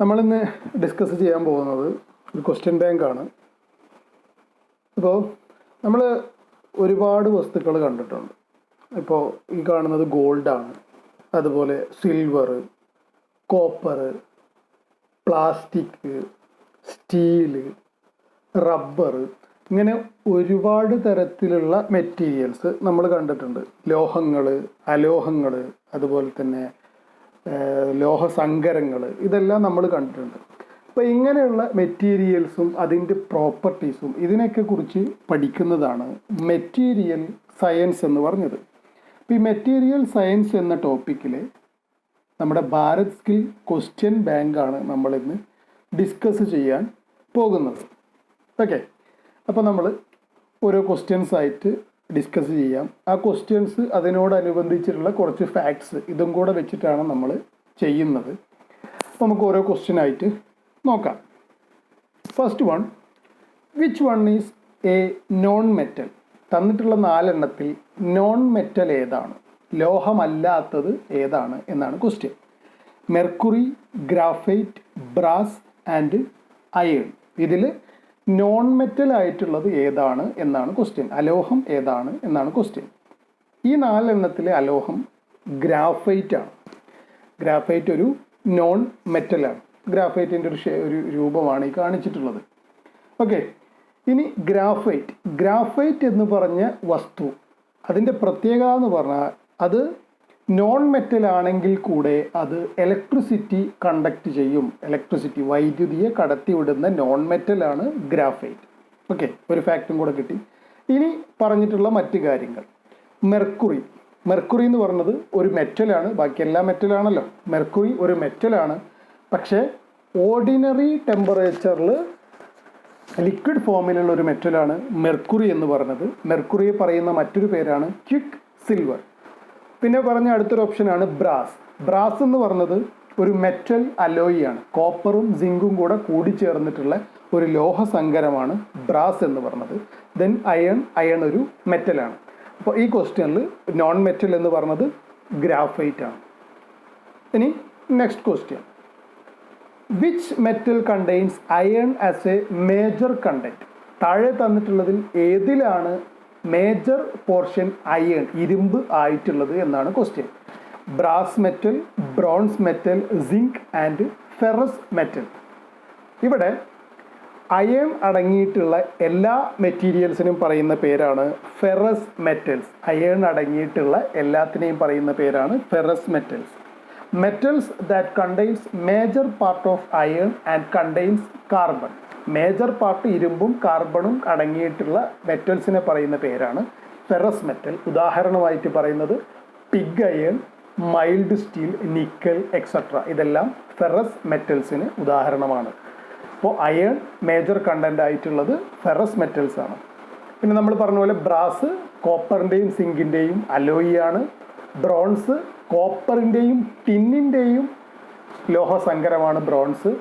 നമ്മളിന്ന് ഡിസ്കസ് ചെയ്യാൻ പോകുന്നത് ഒരു ക്വസ്റ്റ്യൻ ബാങ്കാണ്. ഇപ്പോൾ നമ്മൾ ഒരുപാട് വസ്തുക്കൾ കണ്ടിട്ടുണ്ട്. ഇപ്പോൾ ഈ കാണുന്നത് ഗോൾഡാണ്, അതുപോലെ silver, copper, plastic, steel, rubber, ഇങ്ങനെ ഒരുപാട് തരത്തിലുള്ള മെറ്റീരിയൽസ് നമ്മൾ കണ്ടിട്ടുണ്ട്. ലോഹങ്ങൾ, അലോഹങ്ങൾ, അതുപോലെ തന്നെ ലോഹസങ്കരങ്ങൾ, ഇതെല്ലാം നമ്മൾ കണ്ടിട്ടുണ്ട്. അപ്പോൾ ഇങ്ങനെയുള്ള മെറ്റീരിയൽസും അതിൻ്റെ പ്രോപ്പർട്ടീസും ഇതിനൊക്കെ കുറിച്ച് പഠിക്കുന്നതാണ് മെറ്റീരിയൽ സയൻസ് എന്ന് പറഞ്ഞത്. അപ്പോൾ ഈ മെറ്റീരിയൽ സയൻസ് എന്ന ടോപ്പിക്കിൽ നമ്മുടെ ഭാരത് സ്കിൽ ക്വസ്റ്റ്യൻ ബാങ്കാണ് നമ്മളിന്ന് ഡിസ്കസ് ചെയ്യാൻ പോകുന്നത്. ഓക്കെ, അപ്പോൾ നമ്മൾ ഓരോ ക്വസ്റ്റ്യൻസ് ആയിട്ട് ഡിസ്കസ് ചെയ്യാം. ആ ക്വസ്റ്റ്യൻസ് അതിനോടനുബന്ധിച്ചിട്ടുള്ള കുറച്ച് ഫാക്ട്സ് ഇതും കൂടെ വെച്ചിട്ടാണ് നമ്മൾ ചെയ്യുന്നത്. അപ്പോൾ നമുക്ക് ഓരോ ക്വസ്റ്റ്യൻ ആയിട്ട് നോക്കാം. First one, which one is A non metal? തന്നിട്ടുള്ള 4 എണ്ണത്തിൽ നോൺ മെറ്റൽ ഏതാണ്, ലോഹമല്ലാത്തത് ഏതാണ് എന്നാണ് question. Mercury, graphite, brass and iron. ഇതിൽ നോൺ മെറ്റൽ ആയിട്ടുള്ളത് ഏതാണ് എന്നാണ് ക്വസ്റ്റ്യൻ. അലോഹം ഏതാണ് എന്നാണ് ക്വസ്റ്റ്യൻ. ഈ 4 എണ്ണത്തിലെ അലോഹം ഗ്രാഫൈറ്റ് ആണ്. ഗ്രാഫൈറ്റ് ഒരു നോൺ മെറ്റലാണ്. ഗ്രാഫൈറ്റിൻ്റെ ഒരു രൂപമാണ് ഈ കാണിച്ചിട്ടുള്ളത്. ഓക്കെ, ഇനി ഗ്രാഫൈറ്റ് എന്ന് പറഞ്ഞ വസ്തു, അതിൻ്റെ പ്രത്യേകത എന്ന് പറഞ്ഞാൽ അത് നോൺ മെറ്റൽ ആണെങ്കിൽ കൂടെ അത് ഇലക്ട്രിസിറ്റി കണ്ടക്ട് ചെയ്യും. ഇലക്ട്രിസിറ്റി, വൈദ്യുതിയെ കടത്തിവിടുന്ന നോൺ മെറ്റലാണ് ഗ്രാഫൈറ്റ്. ഓക്കെ, ഒരു ഫാക്റ്റും കൂടെ കിട്ടി. ഇനി പറഞ്ഞിട്ടുള്ള മറ്റ് കാര്യങ്ങൾ. മെർക്കുറി എന്ന് പറഞ്ഞത് ഒരു മെറ്റലാണ്. ബാക്കി എല്ലാ മെറ്റലാണല്ലോ. മെർക്കുറി ഒരു മെറ്റലാണ്, പക്ഷേ ഓർഡിനറി ടെമ്പറേച്ചറിൽ ലിക്വിഡ് ഫോമിലുള്ള ഒരു മെറ്റലാണ് മെർക്കുറി എന്ന് പറഞ്ഞത്. മെർക്കുറിയെ പറയുന്ന മറ്റൊരു പേരാണ് ക്വിക്ക് സിൽവർ. പിന്നെ പറഞ്ഞ അടുത്തൊരു ഓപ്ഷനാണ് ബ്രാസ് എന്ന് പറഞ്ഞത് ഒരു മെറ്റൽ അലോയിയാണ്. കോപ്പറും സിങ്കും കൂടെ കൂടിച്ചേർന്നിട്ടുള്ള ഒരു ലോഹസങ്കരമാണ് ബ്രാസ് എന്ന് പറഞ്ഞത്. ദെൻ അയൺ ഒരു മെറ്റലാണ്. അപ്പോൾ ഈ ക്വസ്റ്റ്യനിൽ നോൺ മെറ്റൽ എന്ന് പറഞ്ഞത് ഗ്രാഫൈറ്റ് ആണ്. ഇനി next question, which metal contains iron as a major content? താഴെ തന്നിട്ടുള്ളതിൽ ഏതിലാണ് മേജർ പോർഷൻ അയൺ, ഇരുമ്പ് ആയിട്ടുള്ളത് എന്നാണ് question. Brass metal, bronze metal, zinc and ferrous metal. ഇവിടെ അയൺ അടങ്ങിയിട്ടുള്ള എല്ലാ മെറ്റീരിയൽസിനും പറയുന്ന പേരാണ് ഫെറസ് മെറ്റൽസ്. അയൺ അടങ്ങിയിട്ടുള്ള എല്ലാത്തിനെയും പറയുന്ന പേരാണ് ferrous metals. Metals that contains major part of iron and contains carbon. Major part ഇരുമ്പും കാർബണും അടങ്ങിയിട്ടുള്ള മെറ്റൽസിനെ പറയുന്ന പേരാണ് ഫെറസ് മെറ്റൽ. ഉദാഹരണമായിട്ട് പറയുന്നത് pig iron, mild steel, nickel et cetera. ഇതെല്ലാം ഫെറസ് മെറ്റൽസിന് ഉദാഹരണമാണ്. അപ്പോൾ അയൺ മേജർ കണ്ടന്റ് ആയിട്ടുള്ളത് ഫെറസ് മെറ്റൽസ് ആണ്. പിന്നെ നമ്മൾ പറഞ്ഞ പോലെ ബ്രാസ് കോപ്പറിൻ്റെയും സിങ്കിൻ്റെയും അലോയിയാണ്. ബ്രോൺസ് കോപ്പറിൻ്റെയും ടിന്നിൻ്റെയും ലോഹസങ്കരമാണ് ബ്രോൺസ്.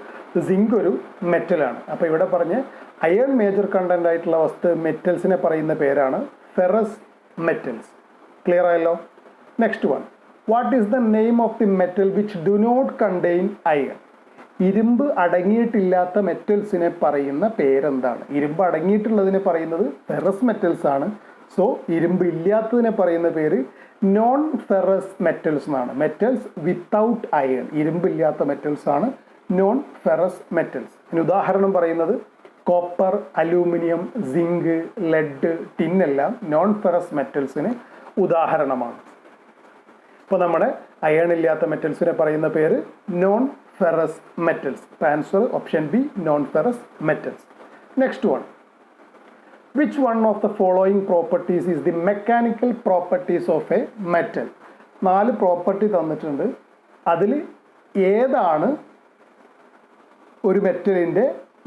സിങ്ക് ഒരു മെറ്റലാണ്. അപ്പോൾ ഇവിടെ പറഞ്ഞ് അയൺ മേജർ കണ്ടന്റ് ആയിട്ടുള്ള മെറ്റൽസിനെ പറയുന്ന പേരാണ് ഫെറസ് മെറ്റൽസ്. ക്ലിയർ ആയല്ലോ? Next one, what is the name of the metal which do not contain iron? ഇരുമ്പ് അടങ്ങിയിട്ടില്ലാത്ത മെറ്റൽസിനെ പറയുന്ന പേരെന്താണ്? ഇരുമ്പ് അടങ്ങിയിട്ടുള്ളതിനെ പറയുന്നത് ഫെറസ് മെറ്റൽസ് ആണ്. സോ ഇരുമ്പ് ഇല്ലാത്തതിനെ പറയുന്ന പേര് നോൺ ഫെറസ് മെറ്റൽസ് എന്നാണ്. മെറ്റൽസ് വിത്തൗട്ട് അയൺ, ഇരുമ്പില്ലാത്ത മെറ്റൽസ് ആണ് നോൺ ഫെറസ് മെറ്റൽസ്. ഇനി ഉദാഹരണം പറയുന്നത് copper, aluminium, zinc, lead, tin എല്ലാം നോൺ ഫെറസ് മെറ്റൽസിന് ഉദാഹരണമാണ്. ഇപ്പോൾ നമ്മുടെ അയൺ ഇല്ലാത്ത മെറ്റൽസിനെ പറയുന്ന പേര് non ferrous metals. Answer option B, non ferrous metals. Next one, which one of the following properties is the mechanical properties of a metal? 4 property തന്നിട്ടുണ്ട്. അതിൽ ഏതാണ് ഒരു മെറ്റലിൻ്റെ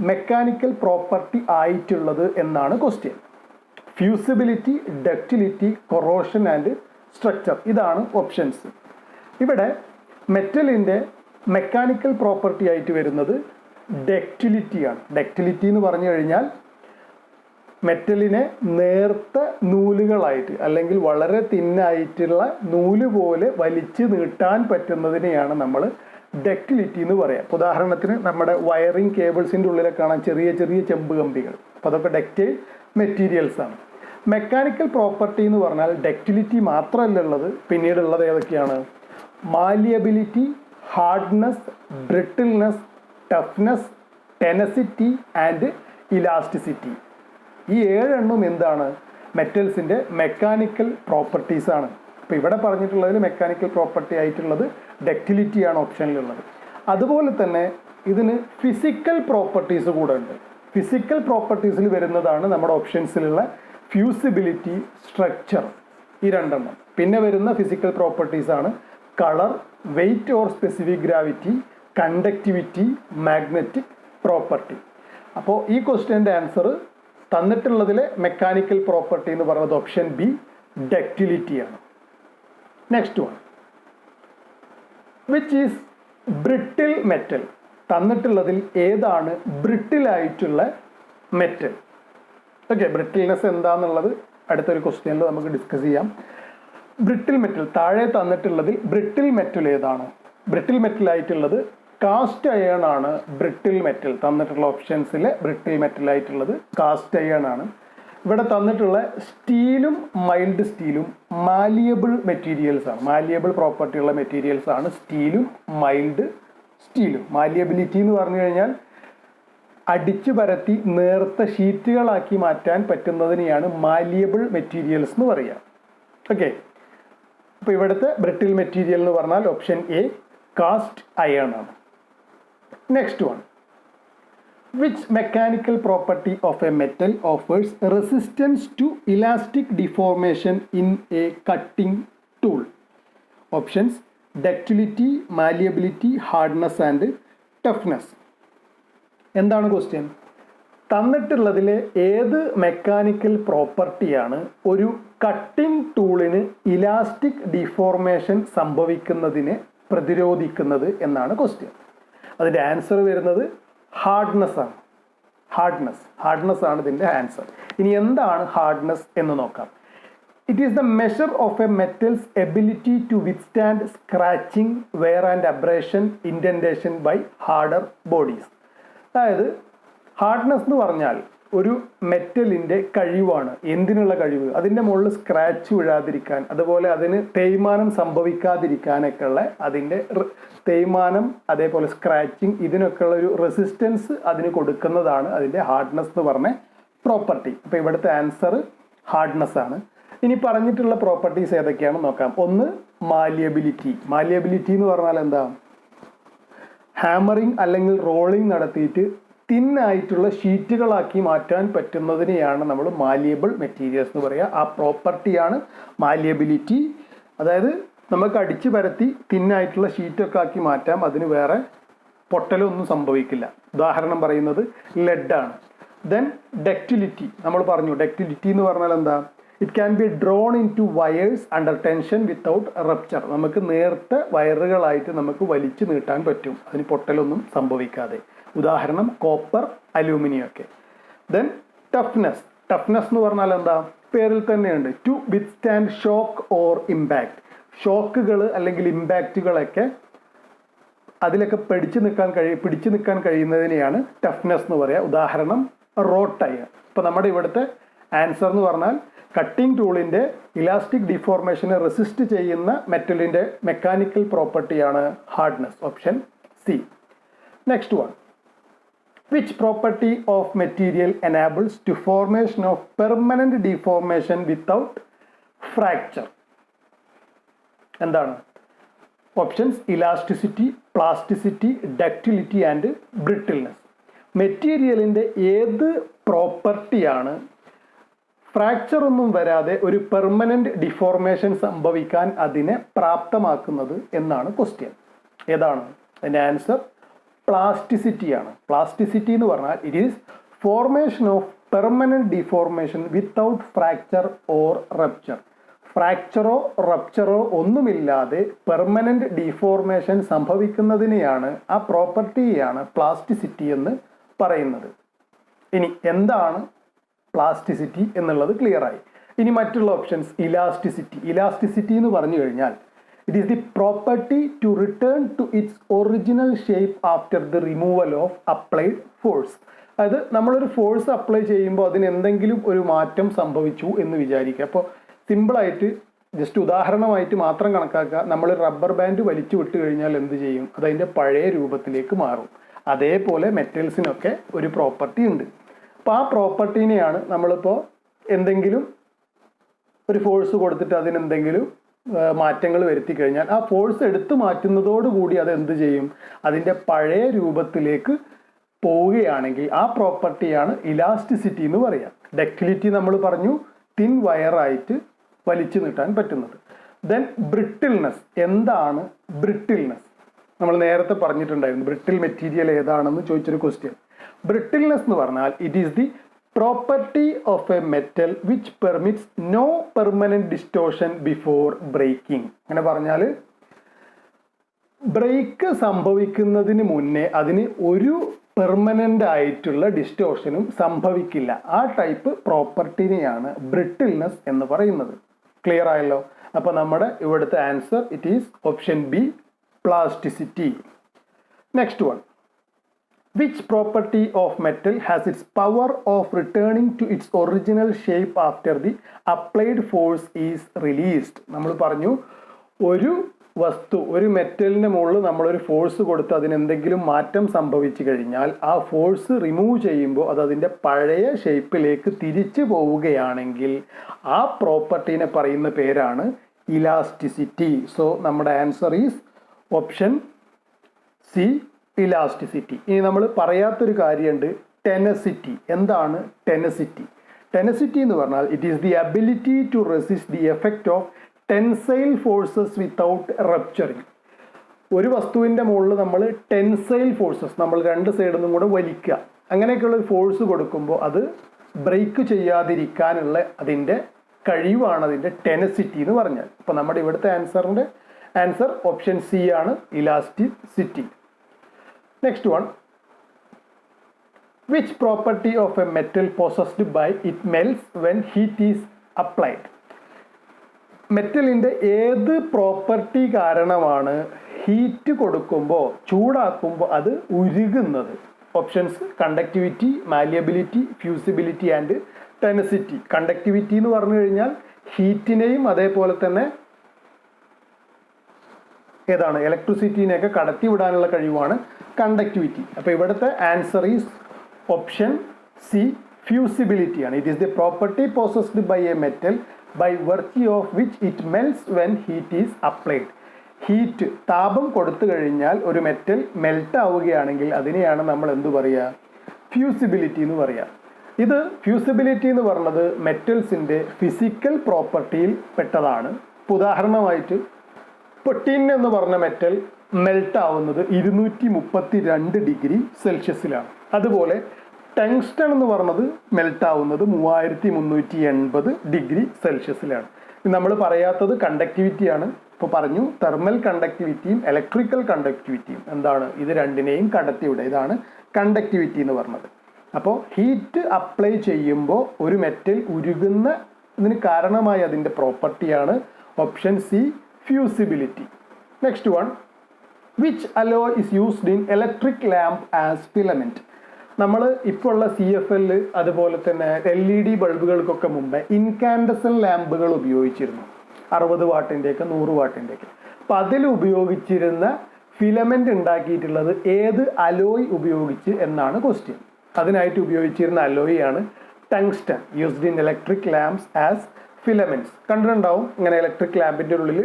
മെക്കാനിക്കൽ പ്രോപ്പർട്ടി ആയിട്ടുള്ളത് എന്നാണ് question. Fusibility, ductility, corrosion and structure. ഇതാണ് options. ഇവിടെ മെറ്റലിൻ്റെ മെക്കാനിക്കൽ പ്രോപ്പർട്ടി ആയിട്ട് വരുന്നത് ഡക്റ്റിലിറ്റിയാണ്. ഡക്റ്റിലിറ്റി എന്ന് പറഞ്ഞു കഴിഞ്ഞാൽ മെറ്റലിനെ നേർത്ത നൂലുകളായിട്ട് അല്ലെങ്കിൽ വളരെ തിന്നായിട്ടുള്ള നൂല് പോലെ വലിച്ചു നീട്ടാൻ പറ്റുന്നതിനെയാണ് നമ്മൾ ഡക്റ്റിലിറ്റി എന്ന് പറയാം. ഉദാഹരണത്തിന് നമ്മുടെ വയറിംഗ് കേബിൾസിൻ്റെ ഉള്ളിലൊക്കെ കാണാൻ ചെറിയ ചെറിയ ചെമ്പ് കമ്പികൾ, അപ്പോൾ അതൊക്കെ ഡക്റ്റൈൽ മെറ്റീരിയൽസ് ആണ്. മെക്കാനിക്കൽ പ്രോപ്പർട്ടി എന്ന് പറഞ്ഞാൽ ഡക്റ്റിലിറ്റി മാത്രമല്ല ഉള്ളത്, പിന്നീടുള്ളത് ഏതൊക്കെയാണ്? Malleability, hardness, brittleness, toughness, tenacity and elasticity. ഈ 7 എണ്ണം എന്താണ്? മെറ്റൽസിൻ്റെ മെക്കാനിക്കൽ പ്രോപ്പർട്ടീസാണ്. അപ്പോൾ ഇവിടെ പറഞ്ഞിട്ടുള്ളതിൽ മെക്കാനിക്കൽ പ്രോപ്പർട്ടി ആയിട്ടുള്ളത് ഡക്റ്റിലിറ്റിയാണ് ഓപ്ഷനിലുള്ളത്. അതുപോലെ തന്നെ ഇതിന് ഫിസിക്കൽ പ്രോപ്പർട്ടീസ് കൂടെ ഉണ്ട്. ഫിസിക്കൽ പ്രോപ്പർട്ടീസിൽ വരുന്നതാണ് നമ്മുടെ ഓപ്ഷൻസിലുള്ള ഫ്യൂസിബിലിറ്റി, സ്ട്രക്ചർ, ഈ 2 എണ്ണം. പിന്നെ വരുന്ന ഫിസിക്കൽ പ്രോപ്പർട്ടീസാണ് colour, weight or specific gravity, conductivity, magnetic property. അപ്പോൾ ഈ ക്വസ്റ്റ്യൻ്റെ ആൻസർ തന്നിട്ടുള്ളതിലെ മെക്കാനിക്കൽ പ്രോപ്പർട്ടി എന്ന് പറയുന്നത് ഓപ്ഷൻ ബി ഡക്റ്റിലിറ്റിയാണ്. Next one, which is brittle metal. തന്നിട്ടുള്ളതിൽ ഏതാണ് ബ്രിട്ടിലായിട്ടുള്ള മെറ്റൽ? ഓക്കെ, ബ്രിട്ടിൽനെസ് എന്താണെന്നുള്ളത് അടുത്തൊരു ക്വസ്റ്റ്യനിൽ നമുക്ക് ഡിസ്കസ് ചെയ്യാം. ബ്രിട്ടിൽ മെറ്റൽ താഴെ തന്നിട്ടുള്ളതിൽ ബ്രിട്ടിൽ മെറ്റൽ ഏതാണ്? ബ്രിട്ടിൽ മെറ്റൽ ആയിട്ടുള്ളത് കാസ്റ്റ് അയൺ ആണ്. ബ്രിട്ടിൽ മെറ്റൽ തന്നിട്ടുള്ള ഓപ്ഷൻസിലെ ബ്രിട്ടിൽ മെറ്റൽ ആയിട്ടുള്ളത് കാസ്റ്റ് അയൺ ആണ്. ഇവിടെ തന്നിട്ടുള്ള സ്റ്റീലും മൈൽഡ് സ്റ്റീലും മാലിയബിൾ മെറ്റീരിയൽസ് ആണ്. മാലിയബിൾ പ്രോപ്പർട്ടി ഉള്ള മെറ്റീരിയൽസ് ആണ് സ്റ്റീലും മൈൽഡ് സ്റ്റീലും. മാലിയബിലിറ്റി എന്ന് പറഞ്ഞു കഴിഞ്ഞാൽ അടിച്ചു പരത്തി നേർത്ത ഷീറ്റുകളാക്കി മാറ്റാൻ പറ്റുന്നതിനെയാണ് മാലിയബിൾ മെറ്റീരിയൽസ് എന്ന് പറയുക. ഓക്കെ, അപ്പോൾ ഇവിടുത്തെ ബ്രിട്ടിൽ മെറ്റീരിയൽ എന്ന് പറഞ്ഞാൽ ഓപ്ഷൻ എ കാസ്റ്റ് അയൺ ആണ്. Next one, which mechanical property of a metal offers resistance to elastic deformation in a cutting tool? Options: ductility, malleability, hardness and toughness. എന്താണ് question? തന്നിട്ടുള്ളതിലെ ഏത് mechanical പ്രോപ്പർട്ടിയാണ് ഒരു cutting ടൂളിന് elastic deformation സംഭവിക്കുന്നതിനെ പ്രതിരോധിക്കുന്നത് എന്നാണ് question. അതിൻ്റെ answer വരുന്നത് hardness ആണ്. Hardness ആണ് ഇതിൻ്റെ ആൻസർ. ഇനി എന്താണ് ഹാർഡ്നെസ് എന്ന് നോക്കാം. It is the measure of a metal's ability to withstand scratching, wear and abrasion, indentation by harder bodies. അതായത് ഹാർഡ്നെസ് എന്ന് പറഞ്ഞാൽ ഒരു മെറ്റലിൻ്റെ കഴിവാണ്. എന്തിനുള്ള കഴിവ്? അതിൻ്റെ മുകളിൽ സ്ക്രാച്ച് വീഴാതിരിക്കാൻ, അതുപോലെ അതിന് തേയ്മാനം സംഭവിക്കാതിരിക്കാനൊക്കെ ഉള്ള അതിൻ്റെ തേയ്മാനം, അതേപോലെ സ്ക്രാച്ചിങ്, ഇതിനൊക്കെയുള്ള ഒരു റെസിസ്റ്റൻസ് അതിന് കൊടുക്കുന്നതാണ് അതിൻ്റെ ഹാർഡ്നെസ് എന്ന് പറഞ്ഞ പ്രോപ്പർട്ടി. അപ്പോൾ ഇവിടുത്തെ ആൻസർ ഹാർഡ്നെസ് ആണ്. ഇനി പറഞ്ഞിട്ടുള്ള പ്രോപ്പർട്ടീസ് ഏതൊക്കെയാണെന്ന് നോക്കാം. ഒന്ന് മാലിയബിലിറ്റി. മാലിയബിലിറ്റി എന്ന് പറഞ്ഞാൽ എന്താ? ഹാമറിങ് അല്ലെങ്കിൽ റോളിംഗ് നടത്തിയിട്ട് തിന്നായിട്ടുള്ള ഷീറ്റുകളാക്കി മാറ്റാൻ പറ്റുന്നതിനെയാണ് നമ്മൾ മാലിയബിൾ മെറ്റീരിയൽസ് എന്ന് പറയുക. ആ പ്രോപ്പർട്ടിയാണ് മാലിയബിലിറ്റി. അതായത് നമുക്ക് അടിച്ചു പരത്തി തിന്നായിട്ടുള്ള ഷീറ്റൊക്കെ ആക്കി മാറ്റാം, അതിന് വേറെ പൊട്ടലൊന്നും സംഭവിക്കില്ല. ഉദാഹരണം പറയുന്നത് ലെഡാണ്. ദെൻ ഡക്റ്റിലിറ്റി നമ്മൾ പറഞ്ഞു. ഡക്റ്റിലിറ്റി എന്ന് പറഞ്ഞാൽ എന്താ? It can be drawn in to wires under tension without rupture. നമുക്ക് നേർത്ത വയറുകളായിട്ട് നമുക്ക് വലിച്ചു നീട്ടാൻ പറ്റും, അതിന് പൊട്ടലൊന്നും സംഭവിക്കാതെ. ഉദാഹരണം കോപ്പർ, അലൂമിനിയം ഒക്കെ. Then toughness. ടഫ്നെസ് എന്ന് പറഞ്ഞാൽ എന്താ? പേരിൽ തന്നെയുണ്ട്, to withstand shock or impact. ഷോക്കുകൾ അല്ലെങ്കിൽ ഇമ്പാക്റ്റുകളൊക്കെ അതിലൊക്കെ പിടിച്ചു നിൽക്കാൻ കഴിയുന്നതിനെയാണ് ടഫ്നെസ് എന്ന് പറയുക. ഉദാഹരണം റോട്ട് അയൺ. ഇപ്പോൾ നമ്മുടെ ഇവിടുത്തെ ആൻസർ എന്ന് പറഞ്ഞാൽ കട്ടിംഗ് ടൂളിൻ്റെ ഇലാസ്റ്റിക് ഡിഫോർമേഷനെ റെസിസ്റ്റ് ചെയ്യുന്ന മെറ്റലിൻ്റെ മെക്കാനിക്കൽ പ്രോപ്പർട്ടിയാണ് hardness. Option C. Next one, which property of material enables to formation of permanent deformation without fracture? എന്താണ്? Options elasticity, plasticity, ductility and brittleness. മെറ്റീരിയലിൻ്റെ ഏത് പ്രോപ്പർട്ടിയാണ് ഫ്രാക്ചർ ഒന്നും വരാതെ ഒരു പെർമനന്റ് ഡിഫോർമേഷൻ സംഭവിക്കാൻ അതിനെ പ്രാപ്തമാക്കുന്നത് എന്നാണ് ക്വസ്റ്റ്യൻ. ഏതാണ് അതിൻ്റെ ആൻസർ? പ്ലാസ്റ്റിസിറ്റിയാണ്. പ്ലാസ്റ്റിസിറ്റി എന്ന് പറഞ്ഞാൽ it is formation of permanent deformation without fracture or rupture. ഫ്രാക്ചറോ റപ്ചറോ ഒന്നുമില്ലാതെ പെർമനന്റ് ഡിഫോർമേഷൻ സംഭവിക്കുന്നതിനെയാണ്, ആ പ്രോപ്പർട്ടിയാണ് പ്ലാസ്റ്റിസിറ്റി എന്ന് പറയുന്നത്. ഇനി എന്താണ് പ്ലാസ്റ്റിസിറ്റി എന്നുള്ളത് ക്ലിയർ ആയി. ഇനി മറ്റുള്ള ഓപ്ഷൻസ് ഇലാസ്റ്റിസിറ്റി. ഇലാസ്റ്റിസിറ്റി എന്ന് പറഞ്ഞു കഴിഞ്ഞാൽ it is the property to return to its original shape after the removal of applied force. അതായത് നമ്മളൊരു ഫോഴ്സ് അപ്ലൈ ചെയ്യുമ്പോൾ അതിന് എന്തെങ്കിലും ഒരു മാറ്റം സംഭവിച്ചു എന്ന് വിചാരിക്കുക. അപ്പോൾ സിമ്പിളായിട്ട് ജസ്റ്റ് ഉദാഹരണമായിട്ട് മാത്രം കണക്കാക്കുക. നമ്മൾ റബ്ബർ ബാൻഡ് വലിച്ചു വിട്ട് കഴിഞ്ഞാൽ എന്ത് ചെയ്യും? അതതിൻ്റെ പഴയ രൂപത്തിലേക്ക് മാറും. അതേപോലെ മെറ്റൽസിനൊക്കെ ഒരു പ്രോപ്പർട്ടി ഉണ്ട്. അപ്പോൾ ആ പ്രോപ്പർട്ടീനെയാണ് നമ്മളിപ്പോൾ എന്തെങ്കിലും ഒരു ഫോഴ്സ് കൊടുത്തിട്ട് അതിനെന്തെങ്കിലും മാറ്റങ്ങൾ വരുത്തി കഴിഞ്ഞാൽ ആ ഫോഴ്സ് എടുത്തു മാറ്റുന്നതോടുകൂടി അത് എന്ത് ചെയ്യും? അതിൻ്റെ പഴയ രൂപത്തിലേക്ക് പോവുകയാണെങ്കിൽ ആ പ്രോപ്പർട്ടിയാണ് ഇലാസ്റ്റിസിറ്റി എന്ന് പറയുക. ഡക്റ്റിലിറ്റി നമ്മൾ പറഞ്ഞു, തിൻ വയറായിട്ട് വലിച്ചു നീട്ടാൻ പറ്റുന്നത്. Then brittleness. എന്താണ് ബ്രിട്ടിൽനെസ്? നമ്മൾ നേരത്തെ പറഞ്ഞിട്ടുണ്ടായിരുന്നു ബ്രിട്ടിൽ മെറ്റീരിയൽ ഏതാണെന്ന് ചോദിച്ചൊരു ക്വസ്റ്റ്യൻ. ബ്രിട്ടിൽനെസ് എന്ന് പറഞ്ഞാൽ it is the property of a metal which permits no permanent distortion before breaking. അങ്ങനെ പറഞ്ഞാൽ ബ്രേക്ക് സംഭവിക്കുന്നതിന് മുന്നേ അതിന് ഒരു പെർമനന്റ് ആയിട്ടുള്ള ഡിസ്റ്റോർഷനും സംഭവിക്കില്ല. ആ ടൈപ്പ് പ്രോപ്പർട്ടിനെയാണ് ബ്രിട്ടിൽനെസ് എന്ന് പറയുന്നത്. ക്ലിയർ ആയല്ലോ? അപ്പൊ നമ്മുടെ ഇവിടുത്തെ answer it is option B, plasticity. Next one, which property of metal has its power of returning to its original shape after the applied force is released? നമ്മൾ പറഞ്ഞു ഒരു വസ്തു, ഒരു മെറ്റലിന് മുകളിൽ നമ്മളൊരു ഫോഴ്സ് കൊടുത്ത് അതിനെന്തെങ്കിലും മാറ്റം സംഭവിച്ചു കഴിഞ്ഞാൽ ആ ഫോഴ്സ് റിമൂവ് ചെയ്യുമ്പോൾ അത് അതിൻ്റെ പഴയ ഷേപ്പിലേക്ക് തിരിച്ചു പോവുകയാണെങ്കിൽ ആ പ്രോപ്പർട്ടീനെ പറയുന്ന പേരാണ് ഇലാസ്റ്റിസിറ്റി. സോ നമ്മുടെ answer is option C, elasticity. ഇനി നമ്മൾ പറയാത്തൊരു കാര്യമുണ്ട്, ടെനസിറ്റി. എന്താണ് ടെനസിറ്റി? ടെനസിറ്റി എന്ന് പറഞ്ഞാൽ it is the ability to resist the effect of tensile forces without rupturing. ഒരു വസ്തുവിൻ്റെ മുകളിൽ നമ്മൾ ടെൻസൈൽ ഫോഴ്സസ്, നമ്മൾ രണ്ട് സൈഡിൽ നിന്നും കൂടെ വലിക്കുക, അങ്ങനെയൊക്കെയുള്ള ഫോഴ്സ് കൊടുക്കുമ്പോൾ അത് ബ്രേക്ക് ചെയ്യാതിരിക്കാനുള്ള അതിൻ്റെ കഴിവാണ് അതിൻ്റെ ടെനസിറ്റി എന്ന് പറഞ്ഞാൽ. അപ്പോൾ നമ്മുടെ ഇവിടുത്തെ ആൻസർ ഓപ്ഷൻ സി ആണ്, elasticity. Next one, which property of a metal possessed by it melts when heat is applied? മെറ്റലിൻ്റെ ഏത് പ്രോപ്പർട്ടി കാരണമാണ് ഹീറ്റ് കൊടുക്കുമ്പോൾ, ചൂടാക്കുമ്പോൾ അത് ഉരുകുന്നത്? Options conductivity, malleability, fusibility and tenacity. Conductivity എന്ന് പറഞ്ഞു കഴിഞ്ഞാൽ ഹീറ്റിനെയും അതേപോലെ തന്നെ ഏതാണ് ഇലക്ട്രിസിറ്റിനെയൊക്കെ കടത്തി വിടാനുള്ള കഴിവാണ് കണ്ടക്ടിവിറ്റി. അപ്പോൾ ഇവിടുത്തെ answer is option C, fusibility ആണ്. It is the property possessed by a metal by virtue of which it melts when heat is applied. Heat, താപം കൊടുത്തു കഴിഞ്ഞാൽ ഒരു മെറ്റൽ മെൽറ്റ് ആവുകയാണെങ്കിൽ അതിനെയാണ് നമ്മൾ എന്ത് പറയുക? ഫ്യൂസിബിലിറ്റി എന്ന് പറയുക. ഇത് ഫ്യൂസിബിലിറ്റി എന്ന് പറഞ്ഞത് മെറ്റൽസിൻ്റെ ഫിസിക്കൽ പ്രോപ്പർട്ടിയിൽ പെട്ടതാണ്. ഉദാഹരണമായിട്ട് ഇപ്പോൾ ടിൻ എന്ന് പറഞ്ഞ മെറ്റൽ മെൽറ്റ് ആവുന്നത് 232 ഡിഗ്രി സെൽഷ്യസിലാണ്. അതുപോലെ ടങ്സ്റ്റൺ എന്ന് പറഞ്ഞത് മെൽറ്റ് ആവുന്നത് 3380 ഡിഗ്രി സെൽഷ്യസിലാണ്. നമ്മൾ പറയാത്തത് കണ്ടക്ടിവിറ്റിയാണ്. ഇപ്പോൾ പറഞ്ഞു തെർമൽ കണ്ടക്ടിവിറ്റിയും ഇലക്ട്രിക്കൽ കണ്ടക്ടിവിറ്റിയും എന്താണ്? ഇത് രണ്ടിനെയും കടത്തിവിടുക. ഇതാണ് കണ്ടക്ടിവിറ്റി എന്ന് പറഞ്ഞത്. അപ്പോൾ ഹീറ്റ് അപ്ലൈ ചെയ്യുമ്പോൾ ഒരു മെറ്റൽ ഉരുകുന്നതിന് കാരണമായ അതിൻ്റെ പ്രോപ്പർട്ടിയാണ് option C, fusibility. Next one, which alloy is used in electric lamp as filament? നമ്മൾ ഇപ്പോൾ ഉള്ള CFL അതുപോലെ തന്നെ LED ബൾബുകൾക്കൊക്കെ മുമ്പേ ഇൻകാൻഡസൻ ലാമ്പുകൾ ഉപയോഗിച്ചിരുന്നു, 60 വാട്ടിൻ്റെയൊക്കെ 100 വാട്ടിൻ്റെയൊക്കെ. അപ്പോൾ അതിൽ ഉപയോഗിച്ചിരുന്ന ഫിലമെൻ്റ് ഉണ്ടാക്കിയിട്ടുള്ളത് ഏത് അലോയ് ഉപയോഗിച്ച് എന്നാണ് ക്വസ്റ്റ്യൻ. അതിനായിട്ട് ഉപയോഗിച്ചിരുന്ന അലോയ് ആണ് tungsten, used in electric lamps as filaments. കണ്ടിട്ടുണ്ടാവും ഇങ്ങനെ ഇലക്ട്രിക് ലാമ്പിൻ്റെ ഉള്ളിൽ